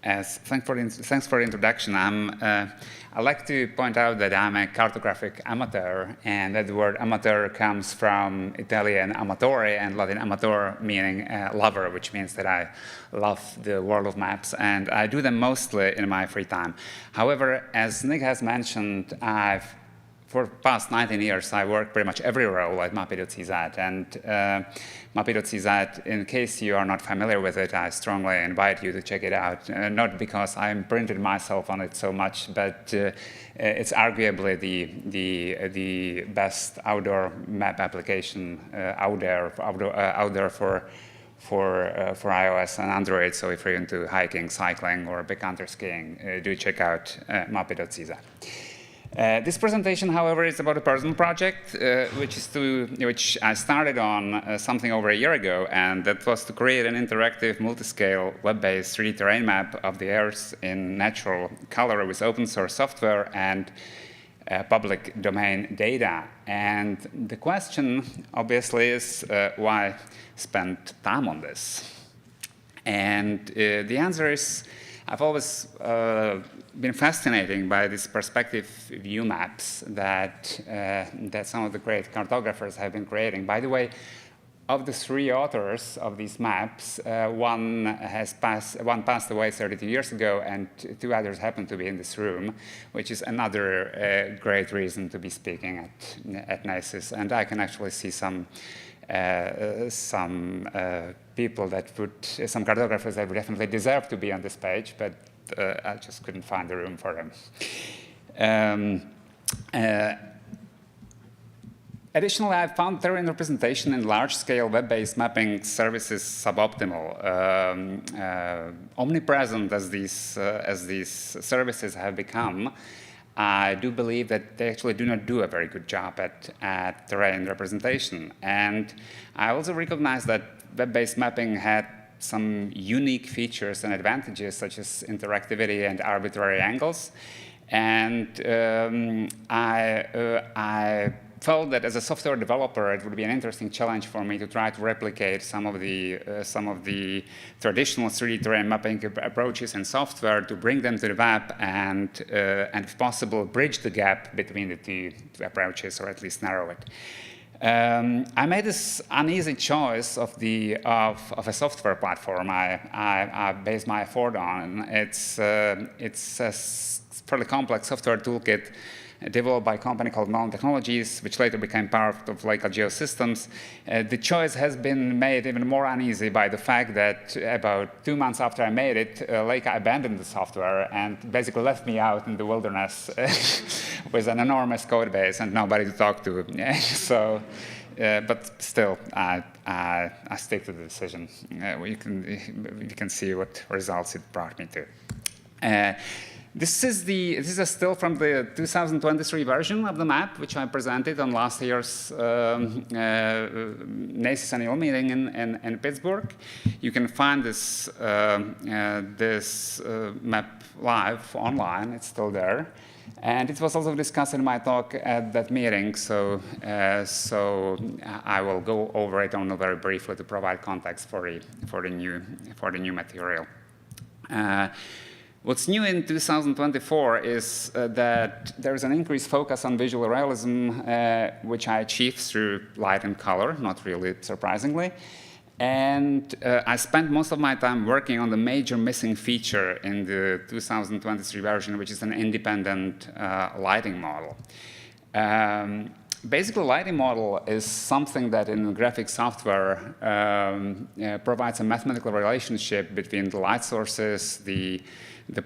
Thanks for the introduction. I'd like to point out that I'm a cartographic amateur, and that the word amateur comes from Italian amatore and Latin amator, meaning lover, which means that I love the world of maps, and I do them mostly in my free time. However, as Nick has mentioned, for the past 19 years, I work pretty much every role at Mapy.cz. And Mapy.cz, in case you are not familiar with it, I strongly invite you to check it out. Not because I imprinted myself on it so much, but it's arguably the best outdoor map application out there for iOS and Android. So if you're into hiking, cycling, or backcountry skiing, do check out Mapy.cz. This presentation, however, is about a personal project, which I started on something over a year ago, and that was to create an interactive, multi-scale, web-based 3D terrain map of the Earth in natural color with open source software and public domain data. And the question, obviously, is why spend time on this? And the answer is, I've always been fascinated by these perspective view maps that some of the great cartographers have been creating. By the way, of the 3 authors of these maps, one passed away 32 years ago, and 2 others happen to be in this room, which is another great reason to be speaking at NACIS. And I can actually see some people that some cartographers that would definitely deserve to be on this page, but I just couldn't find the room for them. Additionally, I found terrain representation in large-scale web-based mapping services suboptimal. Omnipresent as these services have become, I do believe that they actually do not do a very good job at terrain representation. And I also recognize that web-based mapping had some unique features and advantages, such as interactivity and arbitrary angles. And I felt that as a software developer, it would be an interesting challenge for me to try to replicate some of the traditional 3D terrain mapping approaches in software, to bring them to the web, and if possible, bridge the gap between the two approaches, or at least narrow it. I made this uneasy choice of a software platform I based my effort on. It's a fairly complex software toolkit developed by a company called Melon Technologies, which later became part of Leica Geosystems. The choice has been made even more uneasy by the fact that about 2 months after I made it, Leica abandoned the software and basically left me out in the wilderness with an enormous code base and nobody to talk to. But still, I stick to the decision. You can see what results it brought me to. This is a still from the 2023 version of the map, which I presented on last year's NACIS annual meeting in Pittsburgh. You can find this map live online. It's still there. And it was also discussed in my talk at that meeting, so I will go over it only very briefly to provide context for the new material. What's new in 2024 is that there is an increased focus on visual realism, which I achieved through light and color, not really surprisingly. And I spent most of my time working on the major missing feature in the 2023 version, which is an independent lighting model. Basically, lighting model is something that in graphic software provides a mathematical relationship between the light sources, the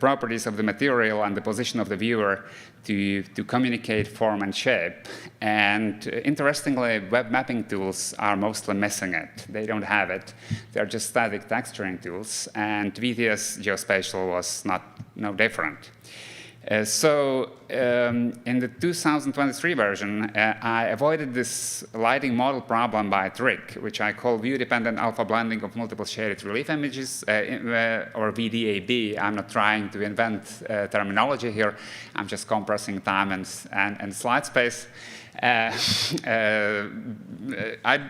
properties of the material, and the position of the viewer to communicate form and shape. And interestingly, web mapping tools are mostly missing it. They don't have it. They're just static texturing tools, and VTS Geospatial was no different. So in the 2023 version, I avoided this lighting model problem by a trick, which I call view-dependent alpha blending of multiple shaded relief images, or VDAB. I'm not trying to invent terminology here. I'm just compressing time and slide space. I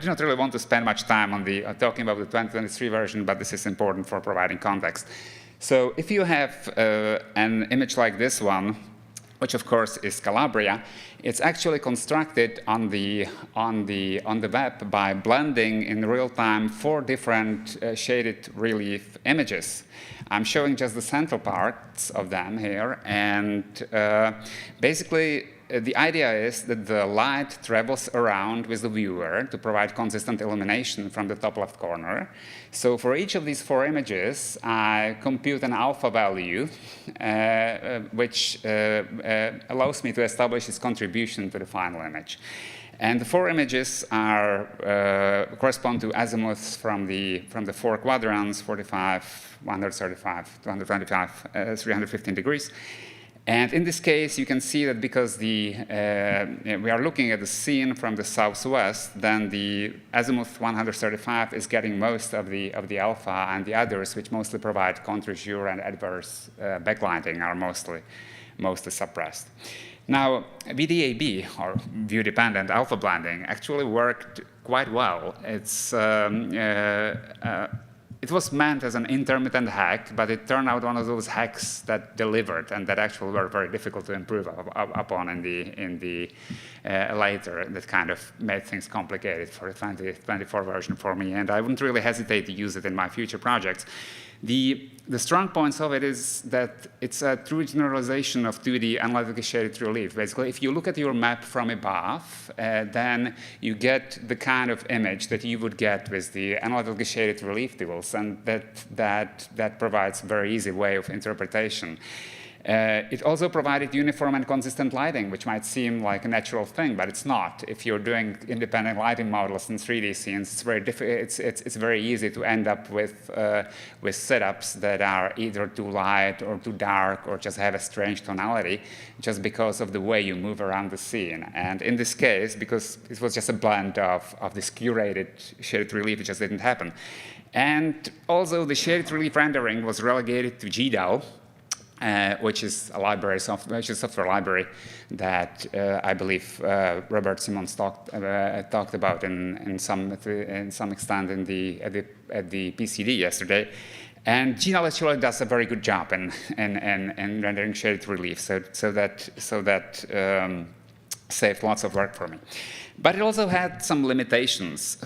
do not really want to spend much time on talking about the 2023 version, but this is important for providing context. So if you have an image like this one, which of course is Calabria, it's actually constructed on the web by blending in real time 4 different shaded relief images. I'm showing just the central parts of them here, and basically the idea is that the light travels around with the viewer to provide consistent illumination from the top left corner. So for each of these 4 images, I compute an alpha value, which allows me to establish its contribution to the final image. And the 4 images are correspond to azimuths from the 4 quadrants: 45, 135, 225, 315 degrees. And in this case, you can see that because we are looking at the scene from the southwest, then the azimuth 135 is getting most of the alpha, and the others, which mostly provide contre-jour and adverse backlighting, are mostly suppressed. Now, VDAB, or view-dependent alpha blending, actually worked quite well. It was meant as an intermittent hack, but it turned out one of those hacks that delivered and that actually were very difficult to improve upon in the later. That kind of made things complicated for the 2024 version for me, and I wouldn't really hesitate to use it in my future projects. The strong points of it is that it's a true generalization of 2D analytically shaded relief. Basically, if you look at your map from above, then you get the kind of image that you would get with the analytically shaded relief tools, and that provides a very easy way of interpretation. It also provided uniform and consistent lighting, which might seem like a natural thing, but it's not. If you're doing independent lighting models in 3D scenes, it's very easy to end up with setups that are either too light or too dark or just have a strange tonality, just because of the way you move around the scene. And in this case, because it was just a blend of this curated shaded relief, it just didn't happen. And also, the shaded relief rendering was relegated to GDAL, which is a software library that I believe Robert Simons talked about in some extent at the PCD yesterday. And GDAL actually does a very good job in rendering shaded relief, so that saved lots of work for me. But it also had some limitations.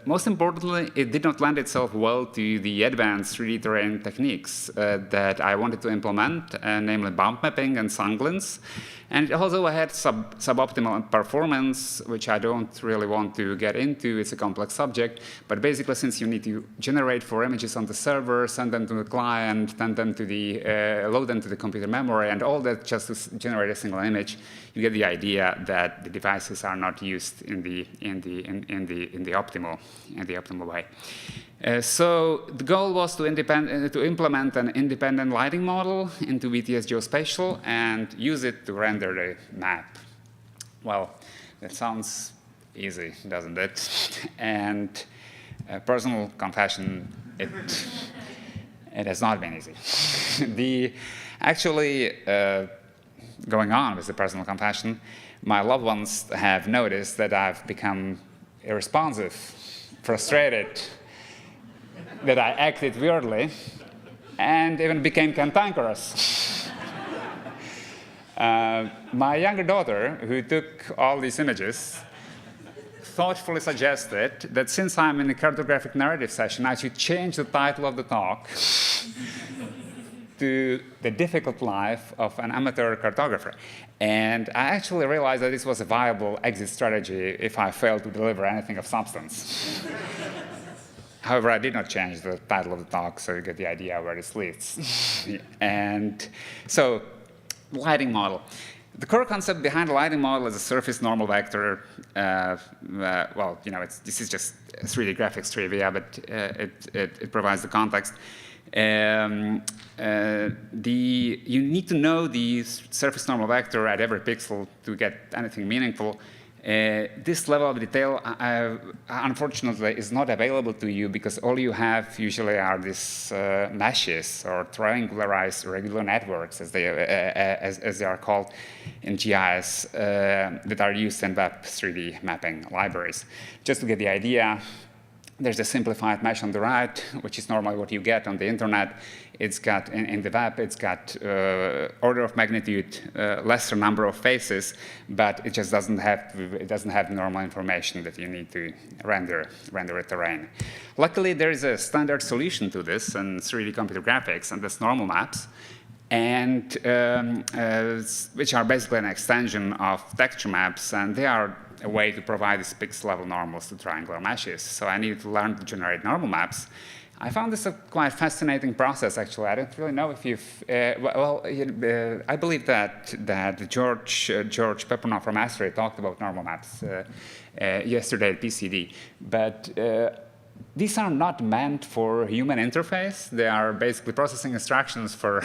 Most importantly, it did not lend itself well to the advanced 3D terrain techniques that I wanted to implement, namely bump mapping and sunglance. And it also had suboptimal performance, which I don't really want to get into. It's a complex subject. But basically, since you need to generate 4 images on the server, send them to the client, load them to the computer memory, and all that just to generate a single image, you get the idea that the devices are not used in the optimal way. So the goal was to implement an independent lighting model into VTS Geospatial and use it to render the map. Well, that sounds easy, doesn't it? And personal confession, it has not been easy. Going on with the personal confession, my loved ones have noticed that I've become irresponsive, frustrated, that I acted weirdly, and even became cantankerous. My younger daughter, who took all these images, thoughtfully suggested that since I'm in a cartographic narrative session, I should change the title of the talk to The Difficult Life of an Amateur Cartographer. And I actually realized that this was a viable exit strategy if I failed to deliver anything of substance. However, I did not change the title of the talk, so you get the idea where this leads. And so, lighting model. The core concept behind the lighting model is a surface normal vector. Well, this is just 3D graphics trivia, but it provides the context. You need to know the surface normal vector at every pixel to get anything meaningful. This level of detail, unfortunately, is not available to you because all you have usually are these meshes or triangularized regular networks, as they are called in GIS, that are used in Web 3D mapping libraries. Just to get the idea, there's a simplified mesh on the right, which is normally what you get on the internet. it's got, in the web, it's got order of magnitude lesser number of faces, but it just doesn't have normal information that you need to render a terrain. Luckily, there is a standard solution to this in 3D computer graphics, and that's normal maps, and which are basically an extension of texture maps, and they are a way to provide these pixel-level normals to triangular meshes. So I needed to learn to generate normal maps. I found this a quite fascinating process, actually. I don't really know if you've, I believe that George Peppernoff from Astray talked about normal maps yesterday at PCD, but these are not meant for human interface. They are basically processing instructions for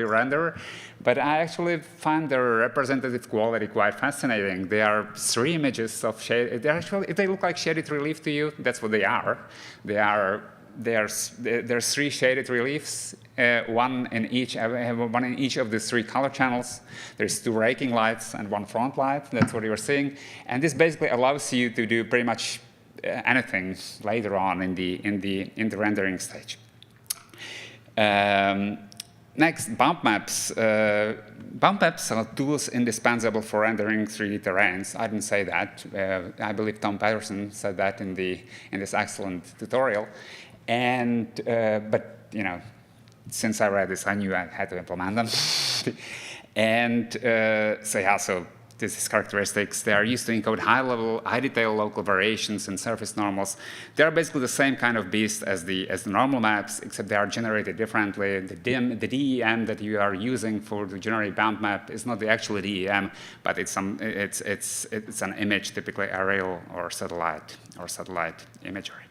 your renderer. But I actually find their representative quality quite fascinating. They are 3 images of shade. They're actually, if they look like shaded relief to you, that's what they are. There's 3 shaded reliefs, one in each of the 3 color channels. There's 2 raking lights and 1 front light. That's what you're seeing. And this basically allows you to do pretty much anything later on in the rendering stage. Next, bump maps. Bump maps are tools indispensable for rendering 3D terrains. I didn't say that. I believe Tom Patterson said that in this excellent tutorial. And but since I read this, I knew I had to implement them. And so yeah, so these characteristics, they are used to encode high-detail local variations in surface normals. They are basically the same kind of beast as the normal maps, except they are generated differently. The DEM that you are using to generate bump map is not the actual DEM, but it's an image, typically aerial or satellite imagery.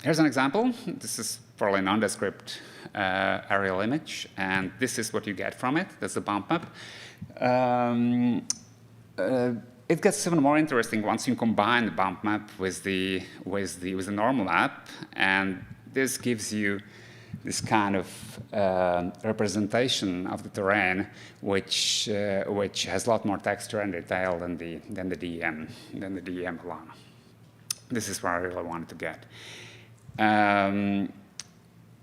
Here's an example. This is probably a nondescript aerial image, and this is what you get from it. That's the bump map. It gets even more interesting once you combine the bump map with the normal map, and this gives you this kind of representation of the terrain, which has a lot more texture and detail than the DEM alone. This is what I really wanted to get.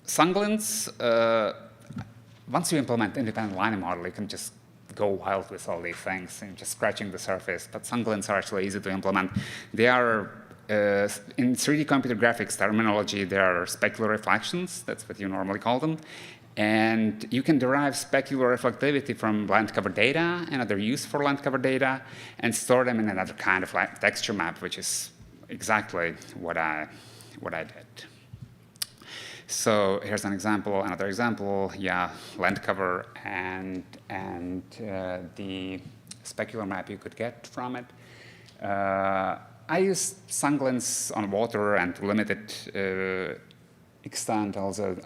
Sunglints, once you implement independent linear model, you can just go wild with all these things and just scratching the surface. But sunglints are actually easy to implement. They are, in 3D computer graphics terminology, they are specular reflections. That's what you normally call them. And you can derive specular reflectivity from land cover data, another use for land cover data, and store them in another kind of texture map, which is exactly what I did. So here's an example, another example. Yeah, land cover and the specular map you could get from it. I used sunglints on water and to limited extent also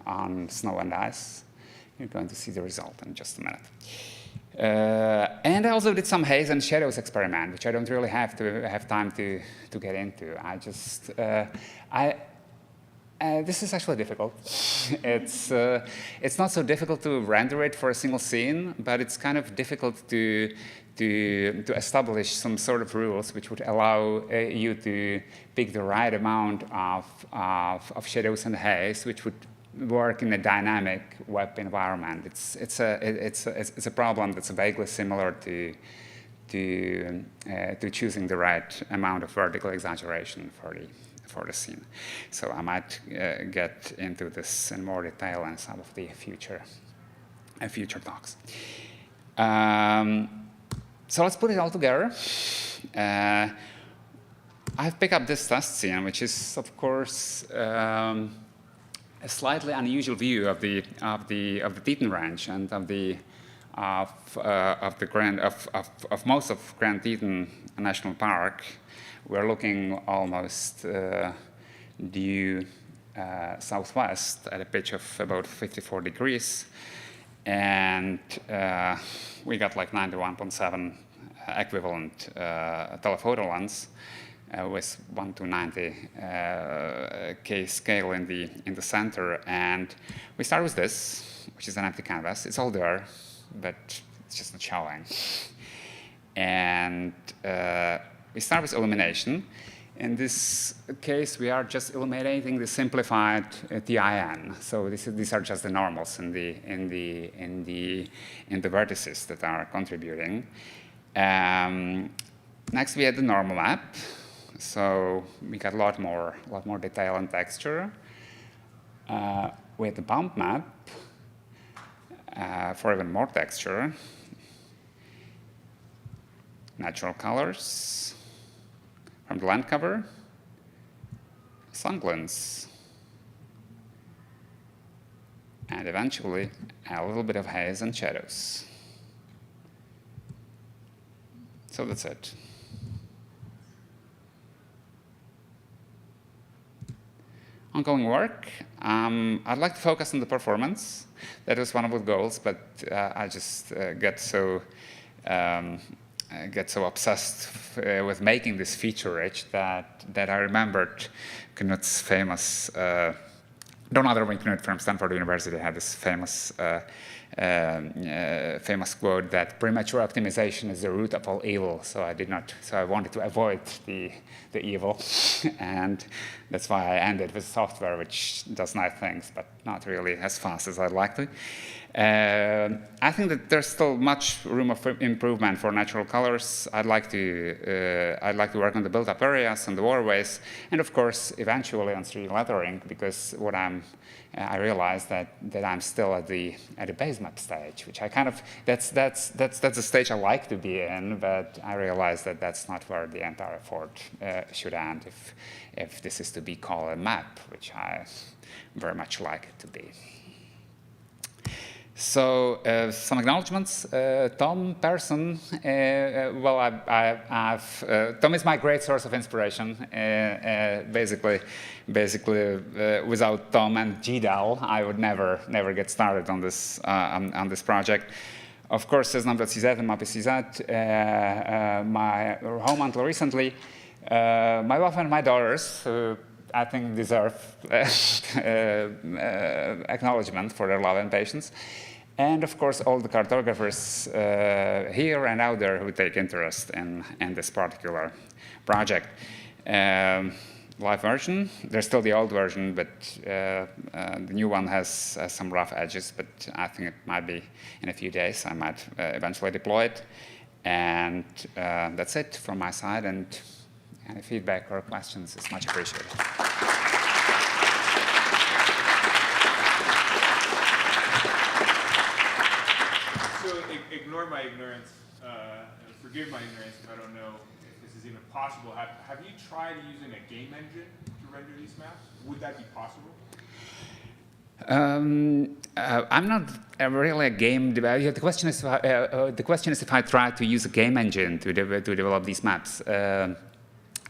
on snow and ice. You're going to see the result in just a minute. And I also did some haze and shadows experiment, which I don't really have time to get into. I just this is actually difficult. It's not so difficult to render it for a single scene, but it's kind of difficult to establish some sort of rules which would allow you to pick the right amount of shadows and haze, which would work in a dynamic web environment. It's a problem that's vaguely similar to choosing the right amount of vertical exaggeration for the scene. So I might get into this in more detail in some of the future talks. So let's put it all together. I've picked up this test scene, which is, of course, a slightly unusual view of the Teton Range and of most of Grand Teton National Park. We're looking almost due southwest at a pitch of about 54 degrees, and we got like 91.7 equivalent telephoto lens with 1:90 K scale in the center, and we start with this, which is an empty canvas. It's all there, but it's just not showing. And we start with illumination. In this case, we are just eliminating the simplified TIN. So these are just the normals in the vertices that are contributing. Next, we had the normal map. So we got a lot more detail and texture. We had the bump map for even more texture. Natural colors from the land cover. Sunglance. And eventually, a little bit of haze and shadows. So that's it. Ongoing work. I'd like to focus on the performance. That was one of the goals, but I just get so obsessed with making this feature-rich that I remembered Knut's famous. Donald Knut from Stanford University had this famous quote that premature optimization is the root of all evil. So I wanted to avoid the evil, and that's why I ended with software which does nice things, but not really as fast as I'd like to. I think that there's still much room of improvement for natural colors. I'd like to work on the built-up areas and the waterways, and of course, eventually on 3D lettering, because I realized that I'm still at the base map stage, which I kind of that's the stage I like to be in, but I realized that that's not where the entire effort should end if this is to be called a map, which I very much like it to be. So some acknowledgements. Tom Persson. Tom is my great source of inspiration. Basically, without Tom and GDAL, I would never get started on this project. Of course, Realism.cz and Mapy.cz. My home until recently. My wife and my daughters, who I think deserve acknowledgement for their love and patience. And of course, all the cartographers here and out there who take interest in this particular project. Live version, there's still the old version, but the new one has some rough edges, but I think it might be in a few days. I might eventually deploy it. And that's it from my side, and any feedback or questions is much appreciated. Ignore my ignorance, forgive my ignorance if I don't know if this is even possible. Have you tried using a game engine to render these maps? Would that be possible? I'm not really a game developer. The question is if I try to use a game engine to develop these maps.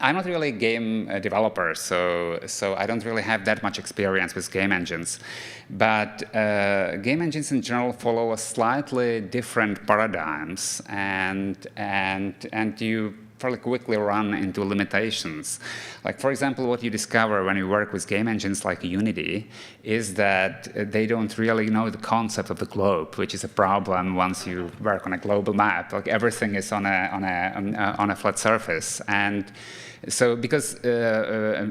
I'm not really a game developer, so I don't really have that much experience with game engines. But game engines in general follow a slightly different paradigms, and you fairly quickly run into limitations. Like, for example, what you discover when you work with game engines like Unity is that they don't really know the concept of the globe, which is a problem once you work on a global map. Like, everything is on a flat surface, and so because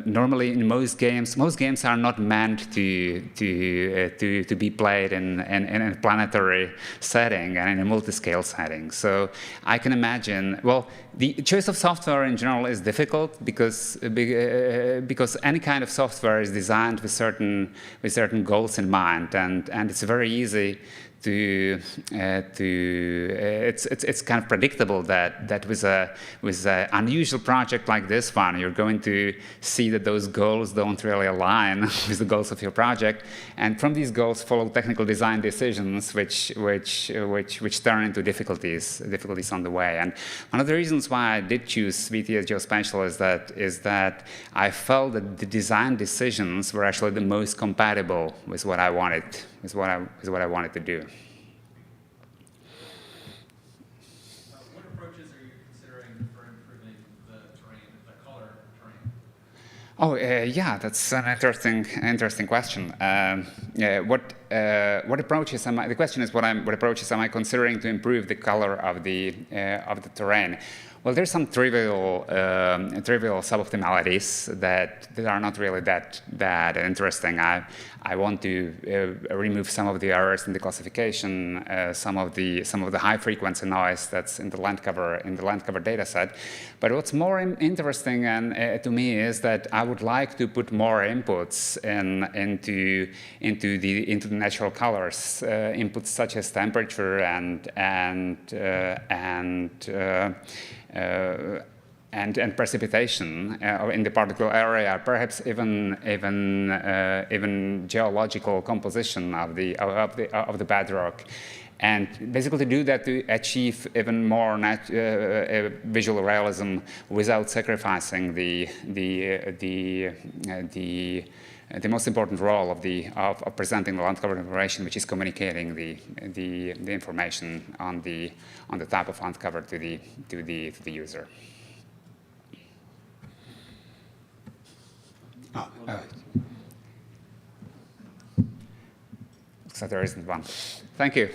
normally in most games are not meant to be played in a planetary setting and in a multi-scale setting. So I can imagine, well, the choice of software in general is difficult because any kind of software is designed with certain goals in mind, and it's very easy it's kind of predictable that with an unusual project like this one, you're going to see that those goals don't really align with the goals of your project, and from these goals follow technical design decisions which turn into difficulties on the way. And one of the reasons why I did choose VTS Geospatial is that I felt that the design decisions were actually the most compatible with what I wanted. Is what I wanted to do. What approaches are you considering for improving the terrain, the color terrain? Oh, yeah, that's an interesting question. What approaches the question is what approaches am I considering to improve the color of the terrain? Well, there's some trivial suboptimalities that are not really that bad and interesting. I want to remove some of the errors in the classification, some of the high frequency noise that's in the landcover data set. But what's more interesting to me is that I would like to put more inputs into the natural colors, inputs such as temperature and precipitation in the particle area, perhaps even geological composition of the bedrock, and basically to do that to achieve even more visual realism without sacrificing the most important role of presenting the land cover information, which is communicating the information on the type of land cover to the user. So there isn't one. Thank you.